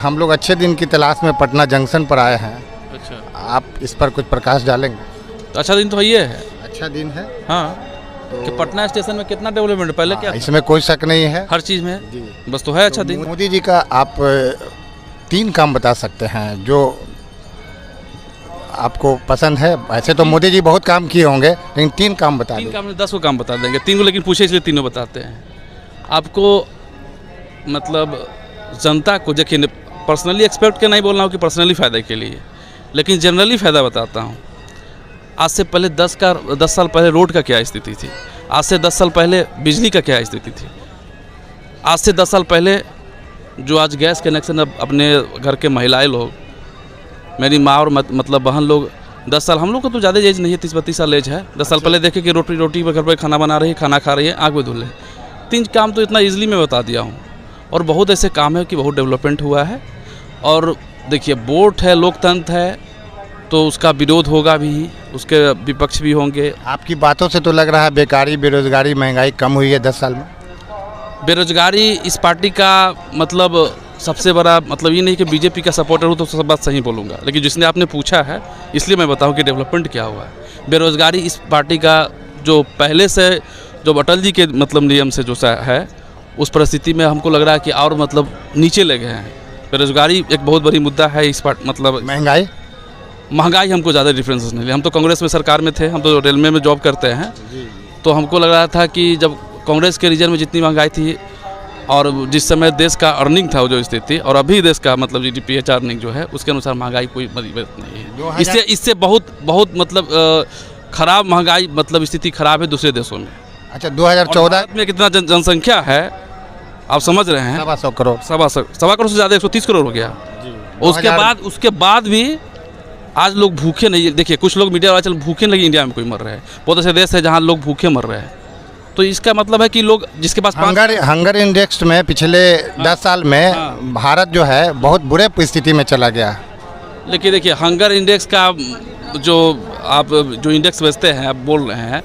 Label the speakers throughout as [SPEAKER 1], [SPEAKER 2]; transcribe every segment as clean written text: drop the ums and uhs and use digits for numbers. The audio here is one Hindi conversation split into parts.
[SPEAKER 1] हम लोग अच्छे दिन की तलाश में पटना जंक्शन पर आए हैं।
[SPEAKER 2] अच्छा,
[SPEAKER 1] आप इस पर कुछ प्रकाश डालेंगे?
[SPEAKER 2] तो अच्छा दिन तो ये है।
[SPEAKER 1] अच्छा दिन है।
[SPEAKER 2] हाँ, कि पटना स्टेशन में कितना डेवलपमेंट पहले क्या था?
[SPEAKER 1] इसमें कोई शक नहीं है।
[SPEAKER 2] हर चीज़ में
[SPEAKER 1] जी।
[SPEAKER 2] बस तो है अच्छा दिन।
[SPEAKER 1] मोदी जी का आप 3 काम बता सकते हैं जो आपको पसंद है। ऐसे तो मोदी जी बहुत काम किए होंगे, लेकिन 3 काम बता
[SPEAKER 2] 3
[SPEAKER 1] दें।
[SPEAKER 2] काम में 10 को काम बता देंगे, 3 को लेकिन पूछे इसलिए तीनों बताते हैं आपको। मतलब जनता को देखिए, पर्सनली एक्सपेक्ट के नहीं बोल रहा हूँ कि पर्सनली फ़ायदे के लिए, लेकिन जनरली फ़ायदा बताता हूँ। आज से पहले 10 साल पहले रोड का क्या स्थिति थी, आज से 10 साल पहले बिजली का क्या स्थिति थी, आज से 10 साल पहले जो आज गैस कनेक्शन अब अपने घर के महिलाएं लोग, मेरी माँ और मतलब बहन लोग 10 साल, हम लोग को तो ज़्यादा एज नहीं है, 30-32 साल एज है। 10 साल पहले देखे कि रोटी पर घर पर खाना बना रही है, खाना खा रही है, आँख में धुल रही है। 3 काम तो इतना ईजिली मैं बता दिया हूँ। और बहुत ऐसे काम है कि बहुत डेवलपमेंट हुआ है। और देखिए, वोट है, लोकतंत्र है, तो उसका विरोध होगा भी, उसके विपक्ष भी होंगे।
[SPEAKER 1] आपकी बातों से तो लग रहा है बेकारी, बेरोजगारी, महंगाई कम हुई है 10 साल में।
[SPEAKER 2] बेरोजगारी इस पार्टी का मतलब सबसे बड़ा मतलब ये नहीं कि बीजेपी का सपोर्टर हूँ तो सब बात सही बोलूँगा, लेकिन जिसने आपने पूछा है इसलिए मैं बताऊँ कि डेवलपमेंट क्या हुआ है। बेरोजगारी इस पार्टी का जो पहले से जो अटल जी के मतलब नियम से जो है, उस परिस्थिति में हमको लग रहा है कि और मतलब नीचे ले गए हैं। बेरोजगारी एक बहुत बड़ी मुद्दा है इस मतलब महंगाई हमको ज़्यादा डिफरेंसेस नहीं है। हम तो कांग्रेस में सरकार में थे, हम तो रेलवे में जॉब करते हैं, तो हमको लग रहा था कि जब कांग्रेस के रीजन में जितनी महंगाई थी और जिस समय देश का अर्निंग था जो स्थिति, और अभी देश का मतलब GDP अर्निंग जो है, उसके अनुसार महंगाई कोई बड़ी बात नहीं है। इससे बहुत मतलब खराब महंगाई मतलब स्थिति खराब है दूसरे देशों में।
[SPEAKER 1] अच्छा, 2014
[SPEAKER 2] में कितना जनसंख्या है आप समझ रहे हैं?
[SPEAKER 1] 125 करोड़,
[SPEAKER 2] 1.25 करोड़ से ज़्यादा, 130 करोड़ हो गया। उसके बाद भी आज लोग भूखे नहीं। देखिए, कुछ लोग मीडिया वाले चल भूखे नहीं, इंडिया में कोई मर रहे हैं। बहुत ऐसे देश है जहाँ लोग भूखे मर रहे हैं। तो इसका मतलब है कि लोग जिसके पास
[SPEAKER 1] हंगर इंडेक्स में पिछले 10 साल में भारत जो है बहुत बुरे स्थिति में चला गया।
[SPEAKER 2] लेकिन देखिए, हंगर इंडेक्स का जो आप जो इंडेक्स बेचते हैं, आप बोल रहे हैं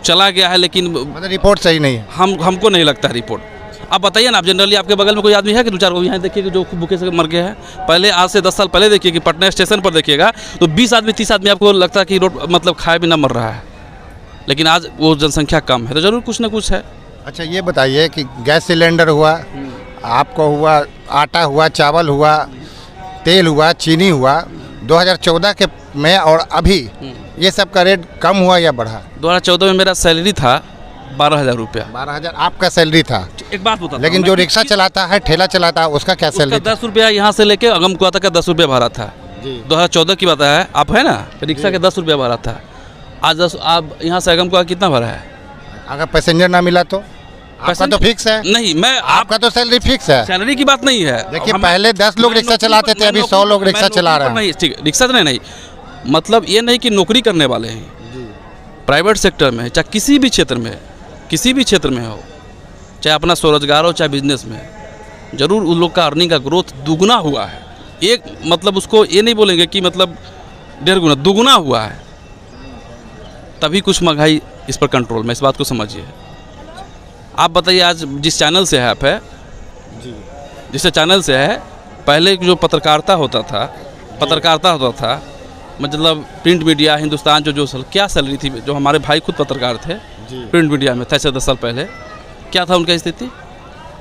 [SPEAKER 2] चला गया है, लेकिन
[SPEAKER 1] मतलब रिपोर्ट सही नहीं है।
[SPEAKER 2] हमको नहीं लगता है रिपोर्ट। आप बताइए ना, आप जनरली आपके बगल में कोई आदमी है कि 2-4 को यहाँ देखिए कि जो भूखे से मर गए हैं? पहले आज से 10 साल पहले देखिए कि पटना स्टेशन पर देखिएगा तो 20 आदमी 30 आदमी आपको लगता है कि रोड मतलब खाए बिना मर रहा है, लेकिन आज वो जनसंख्या कम है, तो जरूर कुछ ना कुछ है।
[SPEAKER 1] अच्छा, ये बताइए कि गैस सिलेंडर हुआ, आपको हुआ, आटा हुआ, चावल हुआ, तेल हुआ, चीनी हुआ, 2014 के में और अभी ये सब का रेट कम हुआ या बढ़ा?
[SPEAKER 2] 2014 में मेरा सैलरी था 12,000 रुपया।
[SPEAKER 1] 12,000 आपका सैलरी था?
[SPEAKER 2] एक बात बता,
[SPEAKER 1] लेकिन जो रिक्शा चलाता है, ठेला चलाता है, उसका क्या सैलरी?
[SPEAKER 2] 10 रुपया यहाँ से लेके अगमकुआ तक का 10 रुपया भाड़ा था। 2014 की बात है, आप है ना, रिक्शा के 10 रुपया भाड़ा था। आज आप यहाँ से अगमकुआ कितना भाड़ा है?
[SPEAKER 1] अगर पैसेंजर ना मिला तो आपका तो फिक्स है?
[SPEAKER 2] नहीं, मैं
[SPEAKER 1] आपका तो सैलरी फिक्स है।
[SPEAKER 2] सैलरी की बात नहीं है।
[SPEAKER 1] देखिए, पहले 10 लोग रिक्शा चलाते थे, अभी 100 लोग रिक्शा चला रहे हैं।
[SPEAKER 2] नहीं, ठीक, रिक्शा नहीं, मतलब ये नहीं कि नौकरी करने वाले हैं प्राइवेट सेक्टर में, चाहे किसी भी क्षेत्र में हो, चाहे अपना स्वरोजगार हो, चाहे बिजनेस में, जरूर उन लोग का अर्निंग का ग्रोथ दुगुना हुआ है। एक मतलब उसको ये नहीं बोलेंगे कि मतलब 1.5 गुना, दुगुना हुआ है, तभी कुछ महंगाई इस पर कंट्रोल में। इस बात को समझिए। आप बताइए, आज जिस चैनल से है आप है, जिस चैनल से है, पहले जो पत्रकारिता होता था मतलब प्रिंट मीडिया, हिंदुस्तान जो क्या सैलरी थी, जो हमारे भाई खुद पत्रकार थे प्रिंट मीडिया में थे 10 साल पहले, क्या था उनका स्थिति,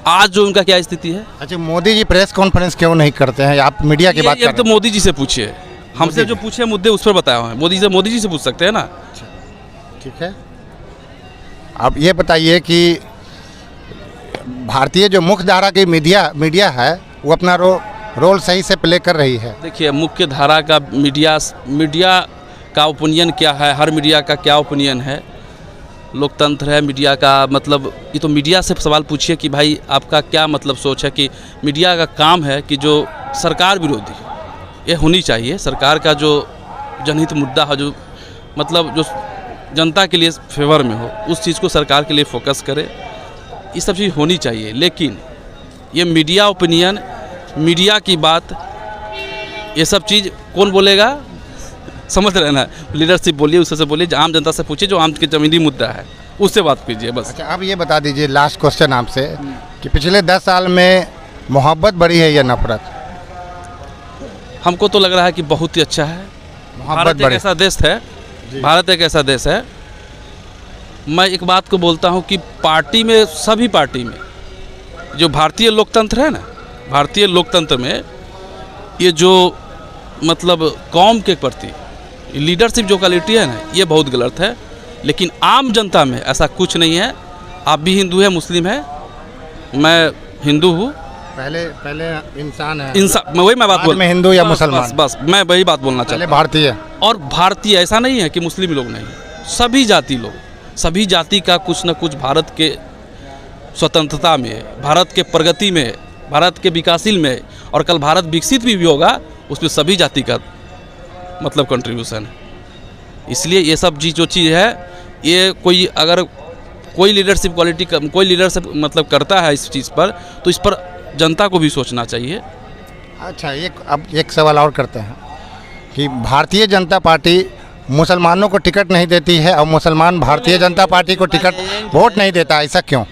[SPEAKER 2] आज जो उनका क्या स्थिति है? अच्छा,
[SPEAKER 1] मोदी जी प्रेस कॉन्फ्रेंस क्यों नहीं करते हैं? आप मीडिया की बात कर रहे हैं।
[SPEAKER 2] तो मोदी जी से पूछिए, हमसे जो पूछे मुद्दे उस पर बताया हुआ है। मोदी जी से पूछ सकते हैं ना।
[SPEAKER 1] ठीक है, आप ये बताइए कि भारतीय जो मुख्य धारा की मीडिया है, वो अपना रोल सही से प्ले कर रही है?
[SPEAKER 2] देखिए, मुख्य धारा का मीडिया का ओपिनियन क्या है, हर मीडिया का क्या ओपिनियन है, लोकतंत्र है मीडिया का। मतलब ये तो मीडिया से सवाल पूछिए कि भाई आपका क्या मतलब सोच है, कि मीडिया का काम है कि जो सरकार विरोधी ये होनी चाहिए, सरकार का जो जनहित मुद्दा है, जो मतलब जो जनता के लिए फेवर में हो, उस चीज़ को सरकार के लिए फोकस करे, ये सब चीज़ होनी चाहिए। लेकिन ये मीडिया ओपिनियन, मीडिया की बात, ये सब चीज़ कौन बोलेगा? समझ रहे ना, लीडरशिप बोलिए, उससे बोलिए, आम जनता से पूछिए, जो आम के ज़मीनी मुद्दा है उससे बात कीजिए बस।
[SPEAKER 1] अच्छा, अब ये बता दीजिए, लास्ट क्वेश्चन आपसे, कि पिछले 10 साल में मोहब्बत बढ़ी है या नफरत?
[SPEAKER 2] हमको तो लग रहा है कि बहुत ही अच्छा है। भारत एक ऐसा देश है, भारत एक ऐसा देश है, मैं एक बात को बोलता हूँ कि पार्टी में, सभी पार्टी में जो भारतीय लोकतंत्र है ना, भारतीय लोकतंत्र में ये जो मतलब कौम के प्रति लीडरशिप जो क्वालिटी है ना, ये बहुत गलत है। लेकिन आम जनता में ऐसा कुछ नहीं है। आप भी हिंदू है, मुस्लिम है, मैं हिंदू हूँ,
[SPEAKER 1] पहले इंसान है,
[SPEAKER 2] इंसान, मैं बात बोल
[SPEAKER 1] में हिंदू या मुसलमान,
[SPEAKER 2] बस मैं वही बात बोलना चाहता हूँ।
[SPEAKER 1] भारतीय
[SPEAKER 2] और भारतीय ऐसा नहीं है कि मुस्लिम लोग नहीं, सभी जाति लोग, सभी जाति का कुछ न कुछ भारत के स्वतंत्रता में, भारत के प्रगति में, भारत के विकासशील में, और कल भारत विकसित भी होगा, उसमें सभी जाति का मतलब कंट्रीब्यूशन है। इसलिए ये सब जो चीज़ है, ये कोई अगर कोई लीडरशिप क्वालिटी कोई लीडरशिप मतलब करता है इस चीज़ पर, तो इस पर जनता को भी सोचना चाहिए।
[SPEAKER 1] अच्छा, अब एक सवाल और करते हैं कि भारतीय जनता पार्टी मुसलमानों को टिकट नहीं देती है और मुसलमान भारतीय जनता पार्टी को टिकट वोट नहीं देता, ऐसा क्यों?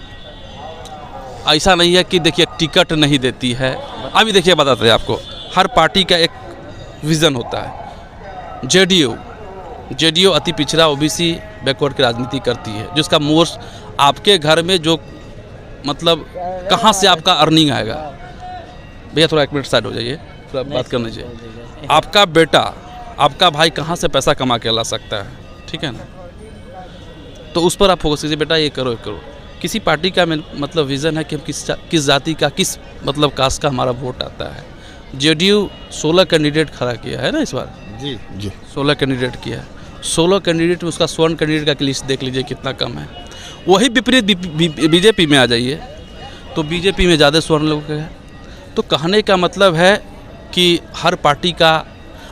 [SPEAKER 2] ऐसा नहीं है कि देखिए टिकट नहीं देती है। अभी देखिए बताते हैं आपको, हर पार्टी का एक विज़न होता है। जेडीयू अति पिछड़ा ओबीसी बैकवर्ड की राजनीति करती है, जिसका मोस्ट आपके घर में जो मतलब कहाँ से आपका अर्निंग आएगा। भैया थोड़ा 1 मिनट साइड हो जाइए, थोड़ा बात करने चाहिए। आपका बेटा, आपका भाई कहाँ से पैसा कमा के ला सकता है, ठीक है ना? तो उस पर आप फोकस कीजिए, बेटा ये करो, ये करो। किसी पार्टी का मतलब विज़न है कि हम किस जाति का, किस मतलब कास्ट का हमारा वोट आता है। जेडीयू 16 कैंडिडेट खड़ा किया है ना इस बार, जी 16 कैंडिडेट किया है। 16 कैंडिडेट में उसका स्वर्ण कैंडिडेट का लिस्ट देख लीजिए कितना कम है। वही विपरीत बीजेपी में आ जाइए तो बीजेपी में ज़्यादा स्वर्ण लोग हैं। तो कहने का मतलब है कि हर पार्टी का,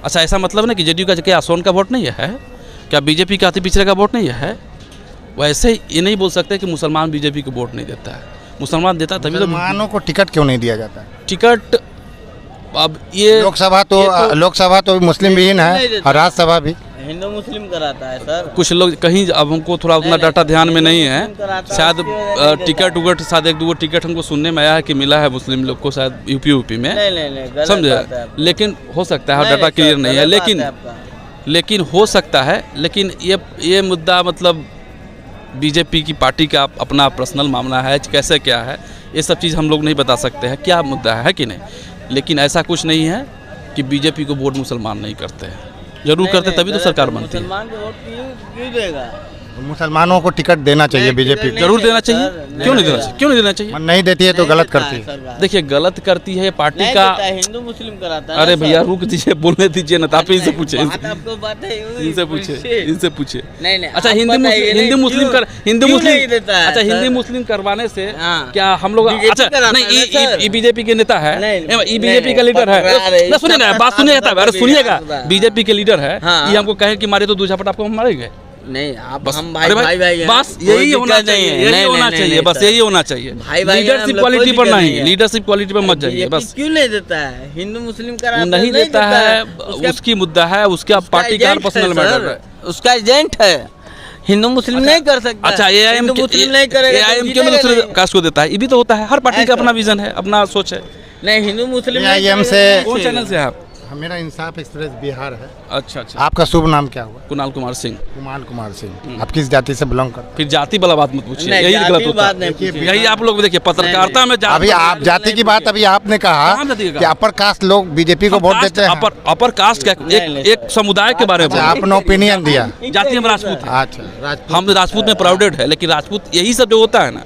[SPEAKER 2] अच्छा ऐसा मतलब ना कि जेडीयू का क्या स्वर्ण का वोट नहीं है, क्या बीजेपी का अति पिछड़े का वोट नहीं है? वैसे ये नहीं बोल सकते कि मुसलमान बीजेपी को वोट नहीं देता है। मुसलमान देता तभी तो।
[SPEAKER 1] मुसलमानों को टिकट क्यों नहीं दिया जाता?
[SPEAKER 2] टिकट अब ये लोकसभा तो मुस्लिम विहीन है और राज्यसभा भी
[SPEAKER 3] हिंदू मुस्लिम कराता है सर।
[SPEAKER 2] कुछ लोग कहीं, अब हमको थोड़ा उतना डाटा ध्यान में नहीं है, शायद टिकट उकट शायद 1-2 टिकट हमको सुनने में आया है कि मिला है मुस्लिम लोग को, शायद यूपी में, समझे। लेकिन हो सकता है, डाटा क्लियर नहीं है, लेकिन हो सकता है। लेकिन ये मुद्दा मतलब बीजेपी की पार्टी का अपना पर्सनल मामला है, कैसे क्या है ये सब चीज़ हम लोग नहीं बता सकते हैं क्या मुद्दा है कि नहीं। लेकिन ऐसा कुछ नहीं है कि बीजेपी को वोट मुसलमान नहीं करते हैं, जरूर करते तभी तो सरकार बनती है।
[SPEAKER 3] मुसलमान को वोट क्यों देगा?
[SPEAKER 1] मुसलमानों को टिकट देना चाहिए बीजेपी को।
[SPEAKER 2] जरूर देना चाहिए, क्यों नहीं देना चाहिए, क्यों नहीं देना चाहिए?
[SPEAKER 1] नहीं देती है तो गलत करती है।
[SPEAKER 2] देखिए गलत करती है पार्टी का,
[SPEAKER 3] हिंदू मुस्लिम कराता है।
[SPEAKER 2] अरे भैया रुक दीजिए, बोलने दीजिए ना, आप इनसे पूछे,
[SPEAKER 3] आपको बात है,
[SPEAKER 2] इनसे पूछे।
[SPEAKER 3] नहीं
[SPEAKER 2] अच्छा हिंदू मुस्लिम अच्छा हिंदी मुस्लिम करवाने से क्या हम लोग, अच्छा नहीं बीजेपी के नेता है, बीजेपी का लीडर है, सुनिए ना बात सुनिएगा, अरे सुनिएगा, बीजेपी के लीडर है, ये हमको कहे कि मारे तो 2 झापट आपको हम मारेंगे।
[SPEAKER 3] नहीं आप
[SPEAKER 2] बस
[SPEAKER 3] हम भाई
[SPEAKER 2] बस यही होना चाहिए, यही होना चाहिए, बस यही होना चाहिए। लीडरशिप क्वालिटी पर नहीं, लीडरशिप क्वालिटी पर मत जाइए। बस
[SPEAKER 3] क्यों नहीं देता है? हिंदू मुस्लिम का
[SPEAKER 2] नहीं देता है, उसकी मुद्दा है, उसका पार्टी का पर्सनल मैटर है,
[SPEAKER 3] उसका एजेंट है। हिंदू मुस्लिम नहीं कर सकता।
[SPEAKER 2] अच्छा एआईएम
[SPEAKER 3] मुस्लिम नहीं करेगा,
[SPEAKER 2] एआईएम क्यों दूसरे कास्ट को देता है? ये भी तो होता है, हर पार्टी का अपना विजन है, अपना सोच है।
[SPEAKER 3] नहीं हिंदू मुस्लिम
[SPEAKER 1] एआईएम से
[SPEAKER 2] कौन चैनल से आप?
[SPEAKER 1] मेरा इंसाफ एक्सप्रेस बिहार है।
[SPEAKER 2] अच्छा।
[SPEAKER 1] आपका शुभ नाम क्या हुआ?
[SPEAKER 2] कुणाल कुमार सिंह।
[SPEAKER 1] कुमार सिंह। आप किस जाति से बिलोंग करते हैं?
[SPEAKER 2] फिर जाति वाला बात मत पूछिए, यही गलत होता है। यही आप लोग देखिए पत्रकारिता में
[SPEAKER 1] अभी आप जाति की बात, अभी आपने कहा कि अपर कास्ट लोग बीजेपी को वोट देते हैं।
[SPEAKER 2] अपर कास्ट का एक समुदाय के बारे में
[SPEAKER 1] आपने ओपिनियन दिया।
[SPEAKER 2] जाति हम राजपूत है।
[SPEAKER 1] अच्छा,
[SPEAKER 2] हम राजपूत में प्राउडेड है, लेकिन राजपूत यही सब जो होता है ना,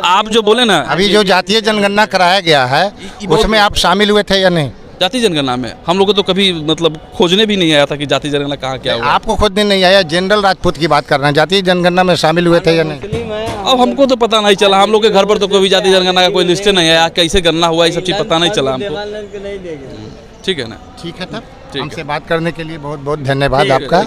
[SPEAKER 2] आप जो बोले ना,
[SPEAKER 1] अभी जो जातीय जनगणना कराया गया है उसमें आप शामिल हुए थे या नहीं?
[SPEAKER 2] जाति जनगणना में हम लोग को तो कभी मतलब खोजने भी नहीं आया था कि जाति जनगणना कहाँ क्या हुआ।
[SPEAKER 1] आपको खोजने नहीं आया, जनरल राजपूत की बात कर रहे हैं, जातीय जनगणना में शामिल हुए थे या नहीं?
[SPEAKER 2] अब हमको तो पता नहीं चला, हम लोग के घर पर तो कोई जाति जनगणना का कोई लिस्ट नहीं आया, कैसे गणना हुआ ये सब चीज़ पता नहीं चला हमको। ठीक है ना?
[SPEAKER 1] ठीक है, तब हमसे बात करने के लिए बहुत बहुत धन्यवाद आपका।